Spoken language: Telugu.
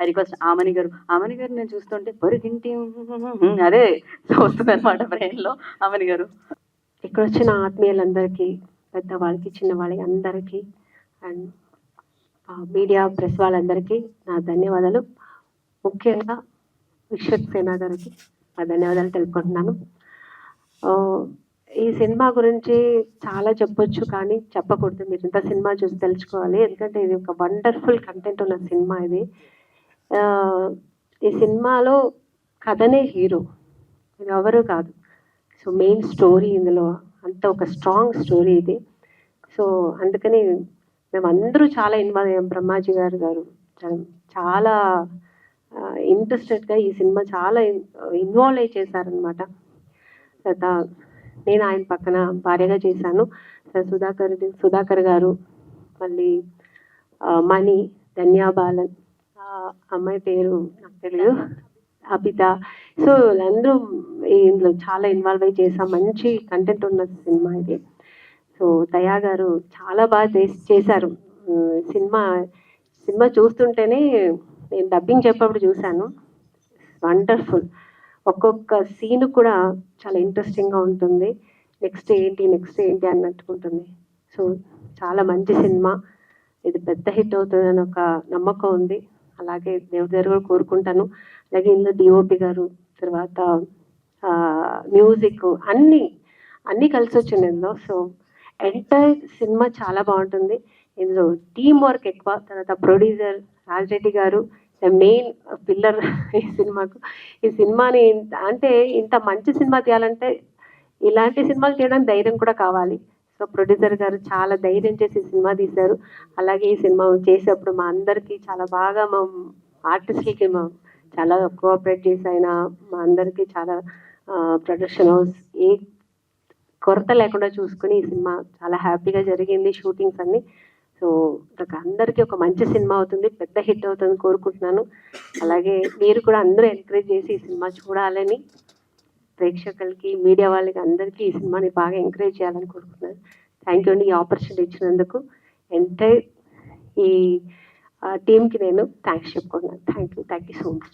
ఐ రిక్వెస్ట్ ఆమని గారు నేను చూస్తుంటే పొరుగింటి అదే వస్తుందన్నమాట బ్రెయిన్‌లో. ఆమని గారు. ఇక్కడ వచ్చిన ఆత్మీయులందరికీ, పెద్దవాళ్ళకి, చిన్నవాళ్ళకి అందరికీ అండ్ మీడియా ప్రెస్ వాళ్ళందరికీ నా ధన్యవాదాలు. ముఖ్యంగా విశ్వక్సేన గారికి నా ధన్యవాదాలు తెలుపుకుంటున్నాను. ఈ సినిమా గురించి చాలా చెప్పొచ్చు, కానీ చెప్పకూడదు. మీరు ఇంత సినిమా చూసి తెలుసుకోవాలి, ఎందుకంటే ఇది ఒక వండర్ఫుల్ కంటెంట్ ఉన్న సినిమా ఇది. ఈ సినిమాలో కథనే హీరో, ఇది ఎవరు కాదు. సో మెయిన్ స్టోరీ ఇందులో అంత ఒక స్ట్రాంగ్ స్టోరీ ఇది. సో అందుకని మేమందరూ చాలా ఇన్వాల్వ్ అయ్యాం. బ్రహ్మాజీ గారు చాలా ఇంట్రెస్టెడ్గా ఈ సినిమా చాలా ఇన్వాల్వ్ అయ్యి చేశారనమాట. తర్వాత నేను ఆయన పక్కన భార్యగా చేశాను. సుధాకర్ గారు, మళ్ళీ మణి, ధన్యా బాలన్, అమ్మాయి పేరు నాకు తెలియదు, అబిత. సో వీళ్ళందరూ ఇందులో చాలా ఇన్వాల్వ్ అయ్యి చేసాం. మంచి కంటెంట్ ఉన్న సినిమా ఇది. సో దయా గారు చాలా బాగా చేశారు. సినిమా చూస్తుంటేనే నేను డబ్బింగ్ చెప్పేప్పుడు చూశాను. వండర్ఫుల్. ఒక్కొక్క సీన్ కూడా చాలా ఇంట్రెస్టింగ్గా ఉంటుంది. నెక్స్ట్ ఏంటి అన్నట్టుకుంటుంది. సో చాలా మంచి సినిమా. ఇది పెద్ద హిట్ అవుతుందని ఒక నమ్మకం ఉంది. అలాగే దేవుడి దగ్గర కూడా కోరుకుంటాను. అలాగే ఇందులో డిఓపి గారు, తర్వాత మ్యూజిక్ అన్నీ కలిసి వచ్చింది ఇందులో. సో ఎంటైర్ సినిమా చాలా బాగుంటుంది. ఇందులో టీం వర్క్ ఎక్కువ. తర్వాత ప్రొడ్యూసర్ రాజరెడ్డి గారు మెయిన్ పిల్లర్ ఈ సినిమాకు. ఈ సినిమాని అంటే ఇంత మంచి సినిమా తీయాలంటే ఇలాంటి సినిమాలు చేయడానికి ధైర్యం కూడా కావాలి. సో ప్రొడ్యూసర్ గారు చాలా ధైర్యం చేసి సినిమా తీశారు. అలాగే ఈ సినిమా చేసేటప్పుడు మా అందరికీ చాలా బాగా, మా ఆర్టిస్టులకి చాలా కోఆపరేట్ చేసి ఆయన మా అందరికీ చాలా ప్రొడక్షన్ హౌస్ ఏ కొరత లేకుండా చూసుకుని ఈ సినిమా చాలా హ్యాపీగా జరిగింది, షూటింగ్స్ అన్నీ. సో అందరికీ ఒక మంచి సినిమా అవుతుంది, పెద్ద హిట్ అవుతుంది కోరుకుంటున్నాను. అలాగే మీరు కూడా అందరూ ఎంకరేజ్ చేసి ఈ సినిమా చూడాలని, ప్రేక్షకులకి, మీడియా వాళ్ళకి అందరికీ ఈ సినిమాని బాగా ఎంకరేజ్ చేయాలని కోరుకుంటున్నాను. థ్యాంక్ యూ అండి ఈ ఆపర్చునిటీ ఇచ్చినందుకు. ఎంటైర్ ఈ టీంకి నేను థ్యాంక్స్ చెప్పుకుంటున్నాను. Thank you so much.